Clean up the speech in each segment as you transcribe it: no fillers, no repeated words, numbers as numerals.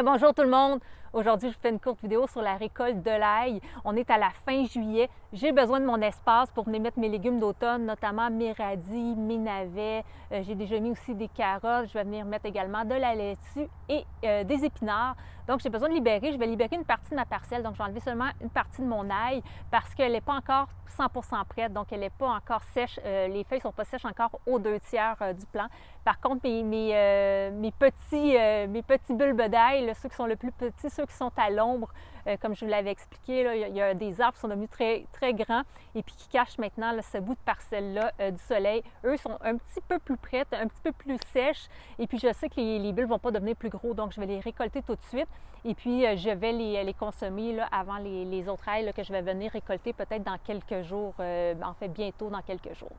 Bonjour tout le monde! Aujourd'hui, je vous fais une courte vidéo sur la récolte de l'ail. On est à la fin juillet. J'ai besoin de mon espace pour venir mettre mes légumes d'automne, notamment mes radis, mes navets. J'ai déjà mis aussi des carottes. Je vais venir mettre également de la laitue et des épinards. Donc, j'ai besoin de libérer. Je vais libérer une partie de ma parcelle. Donc, je vais enlever seulement une partie de mon ail parce qu'elle n'est pas encore 100% prête. Donc, elle n'est pas encore sèche. Les feuilles ne sont pas sèches encore aux 2/3 du plant. Par contre, mes petits bulbes d'ail, ceux qui sont le plus petits, ceux qui sont à l'ombre, comme je vous l'avais expliqué, là, il y a des arbres qui sont devenus très, très grands et puis qui cachent maintenant là, ce bout de parcelle-là du soleil. Eux sont un petit peu plus prêts, un petit peu plus sèches. Et puis, je sais que les bulbes ne vont pas devenir plus gros, donc je vais les récolter tout de suite. Et puis, je vais les consommer là, avant les autres ailes là, que je vais venir récolter peut-être dans quelques jours, en fait bientôt dans quelques jours.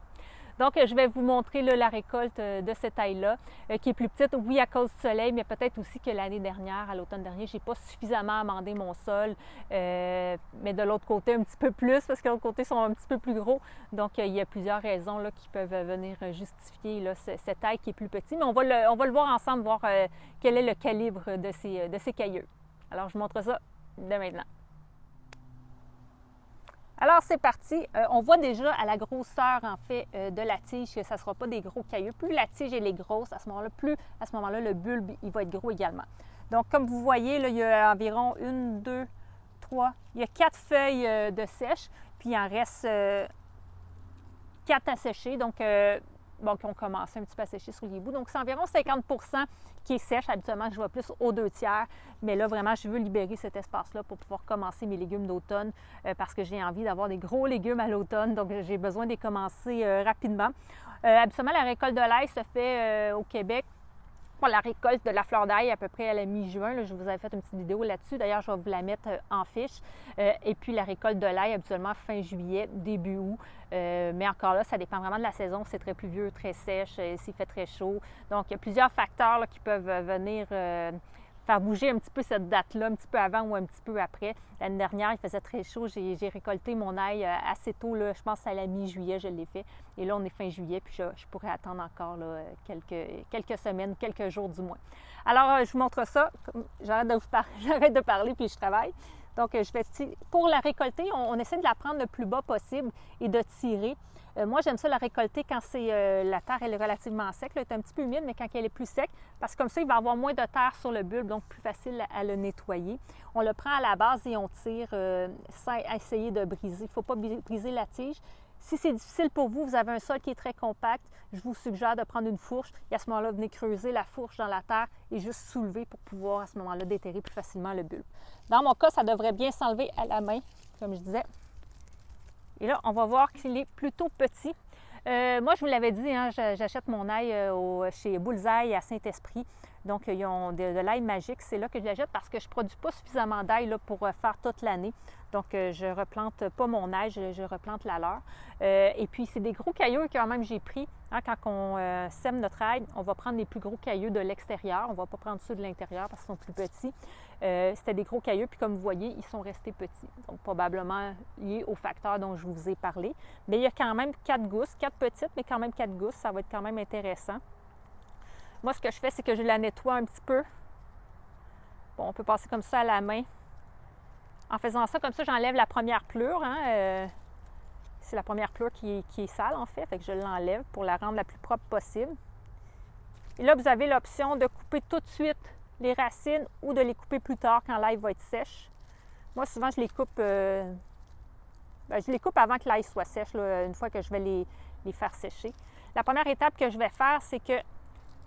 Donc, je vais vous montrer là, la récolte de cette ail-là, qui est plus petite, oui, à cause du soleil, mais peut-être aussi que l'année dernière, à l'automne dernier, je n'ai pas suffisamment amendé mon sol, mais de l'autre côté, un petit peu plus, parce que de l'autre côté, ils sont un petit peu plus gros. Donc, il y a plusieurs raisons là, qui peuvent venir justifier là, cette ail qui est plus petite. Mais on va le voir ensemble, voir quel est le calibre de ces cailleux. Alors, je vous montre ça dès maintenant. Alors, c'est parti. On voit déjà à la grosseur, en fait, de la tige que ça ne sera pas des gros cailleux. Plus la tige elle est grosse, à ce moment-là, le bulbe, il va être gros également. Donc, comme vous voyez, là, il y a environ 1, 2, 3, il y a 4 feuilles de sèche, puis il en reste 4 à sécher. Donc, qui ont commencé un petit peu à sécher sur les bouts. Donc, c'est environ 50% qui est sèche. Habituellement, je vais plus aux 2/3. Mais là, vraiment, je veux libérer cet espace-là pour pouvoir commencer mes légumes d'automne parce que j'ai envie d'avoir des gros légumes à l'automne. Donc, j'ai besoin de les commencer rapidement. Habituellement, la récolte de l'ail se fait au Québec pour la récolte de la fleur d'ail à peu près à la mi-juin. Je vous avais fait une petite vidéo là-dessus. D'ailleurs, je vais vous la mettre en fiche. Et puis, la récolte de l'ail, habituellement, fin juillet, début août. Mais encore là, ça dépend vraiment de la saison. C'est très pluvieux, très sèche, s'il fait très chaud. Donc, il y a plusieurs facteurs là, qui peuvent venir faire bouger un petit peu cette date-là, un petit peu avant ou un petit peu après. L'année dernière, il faisait très chaud. J'ai récolté mon ail assez tôt, là, je pense à la mi-juillet, je l'ai fait. Et là, on est fin juillet, puis je pourrais attendre encore là, quelques semaines, quelques jours du moins. Alors, je vous montre ça. J'arrête de parler, puis je travaille. Donc, pour la récolter, on essaie de la prendre le plus bas possible et de tirer. Moi, j'aime ça la récolter quand la terre elle est relativement sec. Elle est un petit peu humide, mais quand elle est plus sec, parce que comme ça, il va y avoir moins de terre sur le bulbe, donc plus facile à le nettoyer. On le prend à la base et on tire sans essayer de briser. Il ne faut pas briser la tige. Si c'est difficile pour vous, vous avez un sol qui est très compact, je vous suggère de prendre une fourche et à ce moment-là, venez creuser la fourche dans la terre et juste soulever pour pouvoir à ce moment-là déterrer plus facilement le bulbe. Dans mon cas, ça devrait bien s'enlever à la main, comme je disais. Et là, on va voir qu'il est plutôt petit. Moi, je vous l'avais dit, hein, j'achète mon ail chez Bullseye à Saint-Esprit. Donc, ils ont de l'ail magique. C'est là que je l'achète parce que je ne produis pas suffisamment d'ail pour faire toute l'année. Donc, je ne replante pas mon ail, je replante la leur. Et puis, c'est des gros cailleux quand même j'ai pris. Hein, quand on sème notre ail, on va prendre les plus gros cailleux de l'extérieur. On ne va pas prendre ceux de l'intérieur parce qu'ils sont plus petits. C'était des gros cailleux, puis comme vous voyez, ils sont restés petits. Donc, probablement liés au facteur dont je vous ai parlé. Mais il y a quand même 4 gousses, 4 petites, mais quand même 4 gousses. Ça va être quand même intéressant. Moi, ce que je fais, c'est que je la nettoie un petit peu. Bon, on peut passer comme ça à la main. En faisant ça, comme ça, j'enlève la première pleure. Hein, c'est la première pleure qui est sale, en fait. Fait que je l'enlève pour la rendre la plus propre possible. Et là, vous avez l'option de couper tout de suite les racines ou de les couper plus tard quand l'ail va être sèche. Moi, souvent, je les coupe avant que l'ail soit sèche, là, une fois que je vais les faire sécher. La première étape que je vais faire, c'est que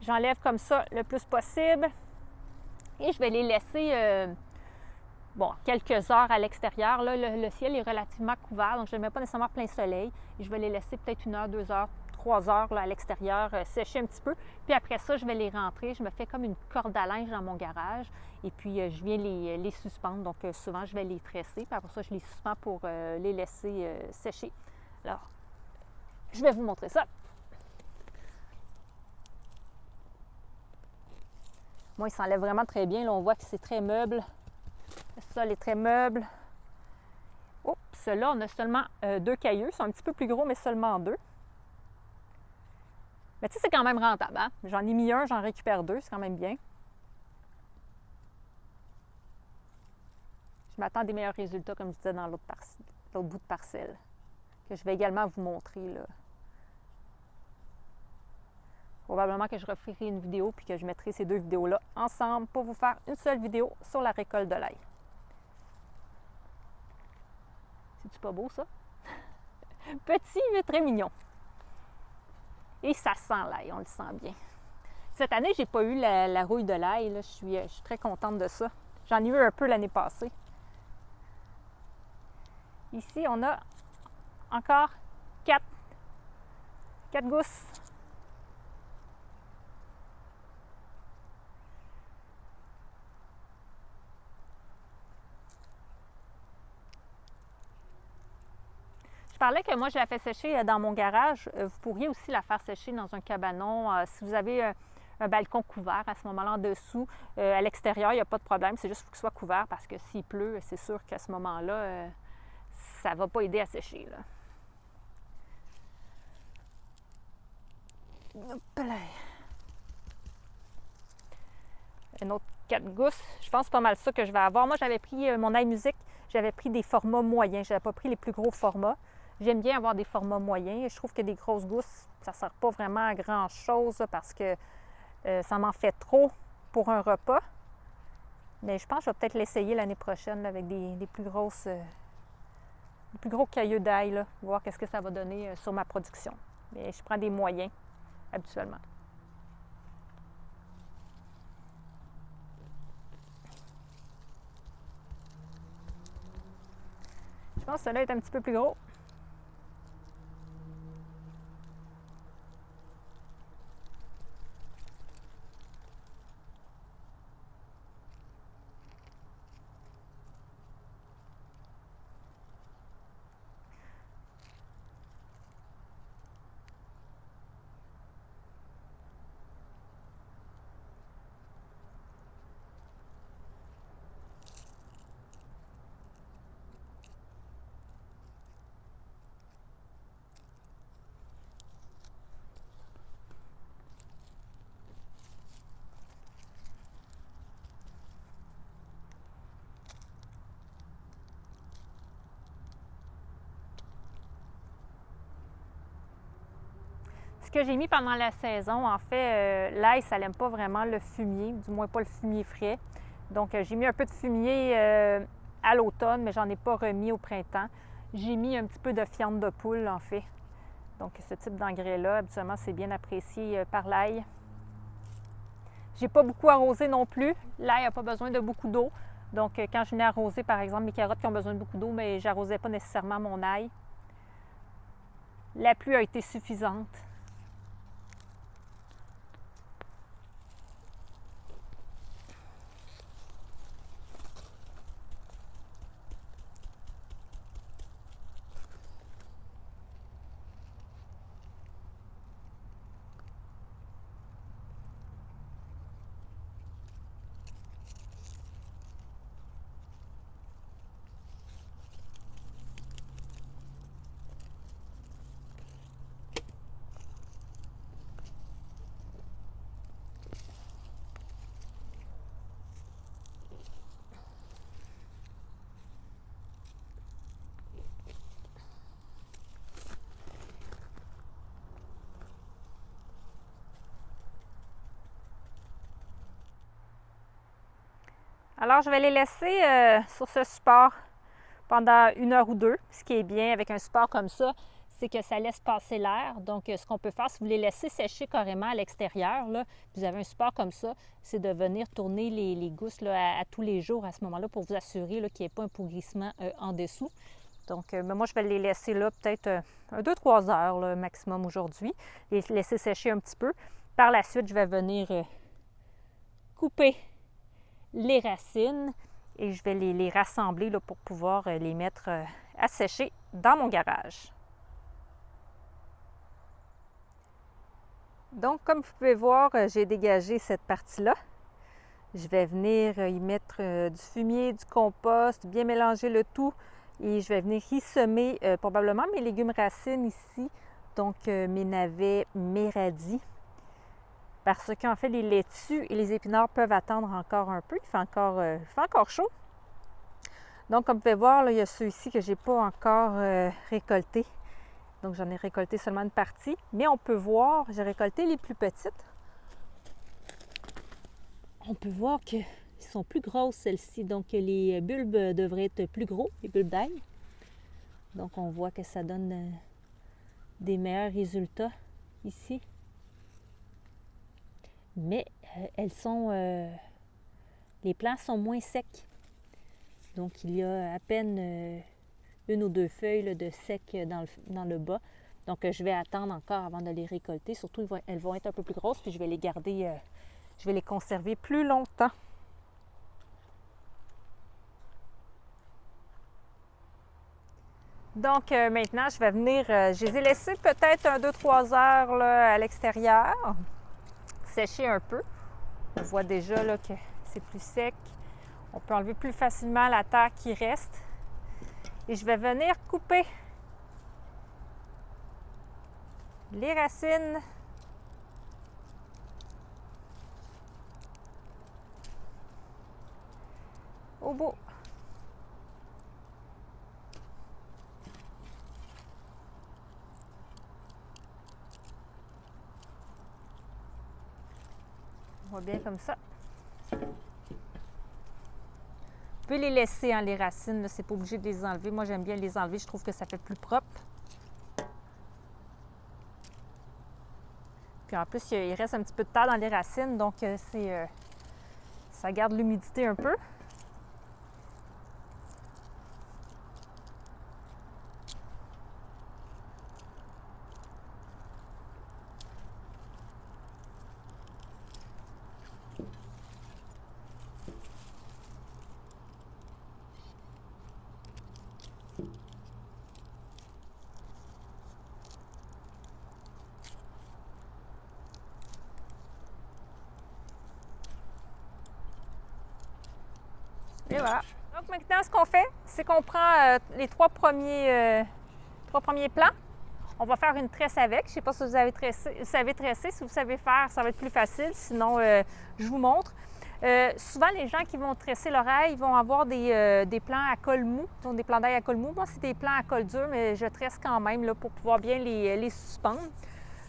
j'enlève comme ça le plus possible et je vais les laisser quelques heures à l'extérieur. Là, le ciel est relativement couvert, donc je ne mets pas nécessairement plein soleil. Et je vais les laisser peut-être 1 heure, 2 heures, 3 heures là, à l'extérieur, sécher un petit peu. Puis après ça, je vais les rentrer. Je me fais comme une corde à linge dans mon garage et puis je viens les suspendre. Donc souvent, je vais les tresser. Puis après ça, je les suspends pour les laisser sécher. Alors, je vais vous montrer ça. Moi, il s'enlève vraiment très bien. Là, on voit que c'est très meuble. Le sol est très meuble. Oups, là, on a seulement 2 cailleux. Ils sont un petit peu plus gros, mais seulement 2. Mais tu sais, c'est quand même rentable. Hein? J'en ai mis un, j'en récupère 2. C'est quand même bien. Je m'attends à des meilleurs résultats, comme je disais, dans l'autre bout de parcelle, que je vais également vous montrer, là. Probablement que je referai une vidéo puis que je mettrai ces 2 vidéos-là ensemble pour vous faire une seule vidéo sur la récolte de l'ail. C'est-tu pas beau, ça? Petit, mais très mignon. Et ça sent l'ail, on le sent bien. Cette année, j'ai pas eu la rouille de l'ail. Je suis très contente de ça. J'en ai eu un peu l'année passée. Ici, on a encore 4 gousses. Je parlais que moi, je la fais sécher dans mon garage. Vous pourriez aussi la faire sécher dans un cabanon. Si vous avez un balcon couvert à ce moment-là en dessous, à l'extérieur, il n'y a pas de problème. C'est juste qu'il faut qu'il soit couvert parce que s'il pleut, c'est sûr qu'à ce moment-là, ça ne va pas aider à sécher, là. Hop là. Une autre 4 gousses. Je pense pas mal ça que je vais avoir. Moi, j'avais pris mon ail musique, j'avais pris des formats moyens. Je n'avais pas pris les plus gros formats. J'aime bien avoir des formats moyens. Je trouve que des grosses gousses, ça ne sert pas vraiment à grand-chose parce que ça m'en fait trop pour un repas. Mais je pense que je vais peut-être l'essayer l'année prochaine là, avec des plus grosses, des plus gros cailloux d'ail, voir qu'est-ce que ça va donner sur ma production. Mais je prends des moyens habituellement. Je pense que celui-là est un petit peu plus gros. Ce que j'ai mis pendant la saison, en fait, l'ail, ça n'aime pas vraiment le fumier, du moins pas le fumier frais. Donc, j'ai mis un peu de fumier à l'automne, mais j'en ai pas remis au printemps. J'ai mis un petit peu de fiente de poule, en fait. Donc, ce type d'engrais-là, habituellement, c'est bien apprécié par l'ail. J'ai pas beaucoup arrosé non plus. L'ail n'a pas besoin de beaucoup d'eau. Donc, quand je venais arroser, par exemple, mes carottes qui ont besoin de beaucoup d'eau, mais j'arrosais pas nécessairement mon ail. La pluie a été suffisante. Alors, je vais les laisser sur ce support pendant 1 heure ou 2. Ce qui est bien avec un support comme ça, c'est que ça laisse passer l'air. Donc, ce qu'on peut faire, si vous les laissez sécher carrément à l'extérieur, vous avez un support comme ça, c'est de venir tourner les gousses là, à tous les jours à ce moment-là pour vous assurer qu'il n'y ait pas un pourrissement en dessous. Donc, moi, je vais les laisser là peut-être 2-3 heures là, maximum aujourd'hui. Les laisser sécher un petit peu. Par la suite, je vais venir couper les racines et je vais les rassembler là, pour pouvoir les mettre à sécher dans mon garage. Donc, comme vous pouvez voir, j'ai dégagé cette partie-là. Je vais venir y mettre du fumier, du compost, bien mélanger le tout et je vais venir y semer probablement mes légumes racines ici, donc mes navets, mes radis. Parce qu'en fait, les laitues et les épinards peuvent attendre encore un peu. Il fait encore chaud. Donc, comme vous pouvez voir, là, il y a ceux-ci que je n'ai pas encore récoltés. Donc, j'en ai récolté seulement une partie. Mais on peut voir, j'ai récolté les plus petites. On peut voir qu'elles sont plus grosses, celles-ci. Donc, les bulbes devraient être plus gros, les bulbes d'ail. Donc, on voit que ça donne des meilleurs résultats ici. Mais elles sont... les plants sont moins secs. Donc, il y a à peine une ou deux feuilles là, de sec dans le bas. Donc, je vais attendre encore avant de les récolter. Surtout, elles vont être un peu plus grosses, puis je vais les garder, je vais les conserver plus longtemps. Donc, maintenant, je vais venir, je les ai laissés peut-être 2-3 heures là, à l'extérieur, sécher un peu. On voit déjà là, que c'est plus sec. On peut enlever plus facilement la terre qui reste. Et je vais venir couper les racines au bout. On voit bien comme ça. Vous pouvez les laisser, hein, les racines, c'est pas obligé de les enlever. Moi, j'aime bien les enlever, je trouve que ça fait plus propre. Puis en plus, il reste un petit peu de terre dans les racines, donc ça garde l'humidité un peu. Et voilà. Donc maintenant, ce qu'on fait, c'est qu'on prend les trois premiers plants. On va faire une tresse avec. Je ne sais pas si vous savez tresser. Si vous savez faire, ça va être plus facile. Sinon, je vous montre. Souvent, les gens qui vont tresser l'oreille vont avoir des plants à col mou, donc des plants d'ail à col mou. Moi, c'est des plants à col dur, mais je tresse quand même là, pour pouvoir bien les suspendre.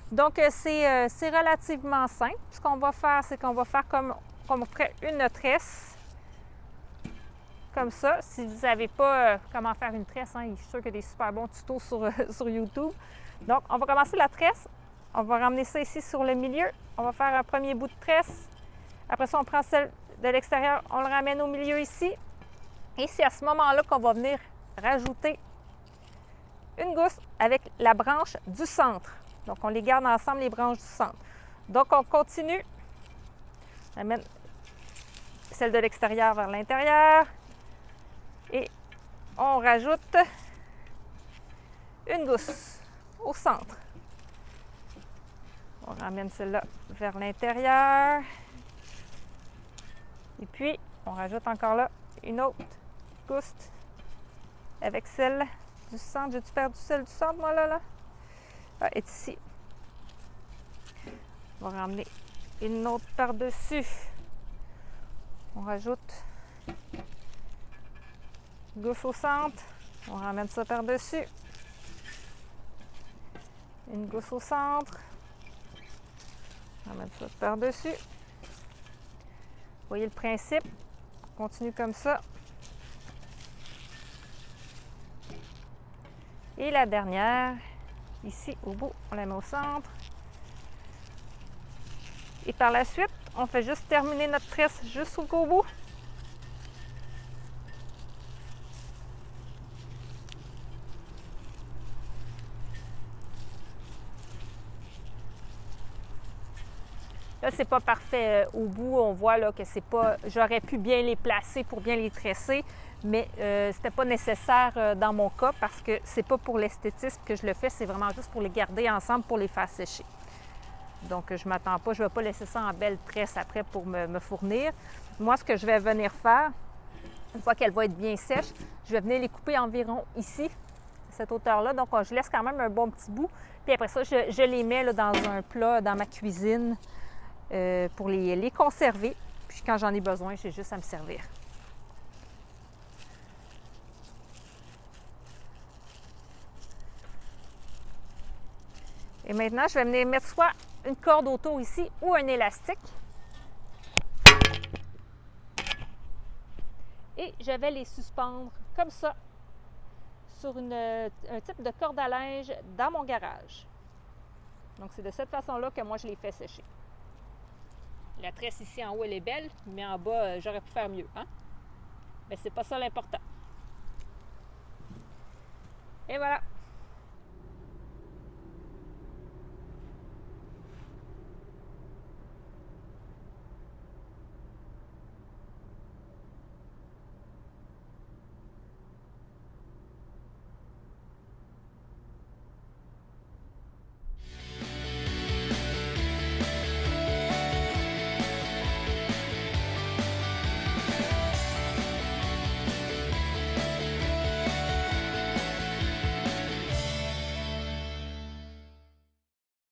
Donc, c'est relativement simple. Ce qu'on va faire, c'est qu'on va faire comme on ferait une tresse. Comme ça, si vous ne savez pas comment faire une tresse, hein, je suis sûre qu'il y a des super bons tutos sur YouTube. Donc, on va commencer la tresse. On va ramener ça ici sur le milieu. On va faire un premier bout de tresse. Après ça, on prend celle de l'extérieur, on le ramène au milieu ici. Et c'est à ce moment-là qu'on va venir rajouter une gousse avec la branche du centre. Donc, on les garde ensemble, les branches du centre. Donc, on continue. On amène celle de l'extérieur vers l'intérieur. Et on rajoute une gousse au centre. On ramène celle-là vers l'intérieur. Et puis, on rajoute encore là une autre gousse avec celle du centre. J'ai-tu perdu celle du centre, moi, là? Ah, elle est ici. On va ramener une autre par-dessus. On rajoute gousse au centre, on ramène ça par-dessus. Une gousse au centre, on ramène ça par-dessus. Vous voyez le principe? On continue comme ça. Et la dernière, ici au bout, on la met au centre. Et par la suite, on fait juste terminer notre tresse jusqu'au bout. Là, c'est pas parfait au bout. On voit là, que c'est pas... J'aurais pu bien les placer pour bien les tresser, mais c'était pas nécessaire dans mon cas parce que c'est pas pour l'esthétisme que je le fais, c'est vraiment juste pour les garder ensemble pour les faire sécher. Donc, je m'attends pas, je vais pas laisser ça en belle tresse après pour me fournir. Moi, ce que je vais venir faire, une fois qu'elle va être bien sèche, je vais venir les couper environ ici, cette hauteur-là. Donc, je laisse quand même un bon petit bout. Puis après ça, je les mets là, dans un plat dans ma cuisine. Pour les conserver. Puis quand j'en ai besoin, j'ai juste à me servir. Et maintenant, je vais venir mettre soit une corde autour ici ou un élastique. Et je vais les suspendre comme ça sur un type de corde à linge dans mon garage. Donc, c'est de cette façon-là que moi, je les fais sécher. La tresse ici en haut, elle est belle, mais en bas, j'aurais pu faire mieux. Hein? Mais c'est pas ça l'important. Et voilà.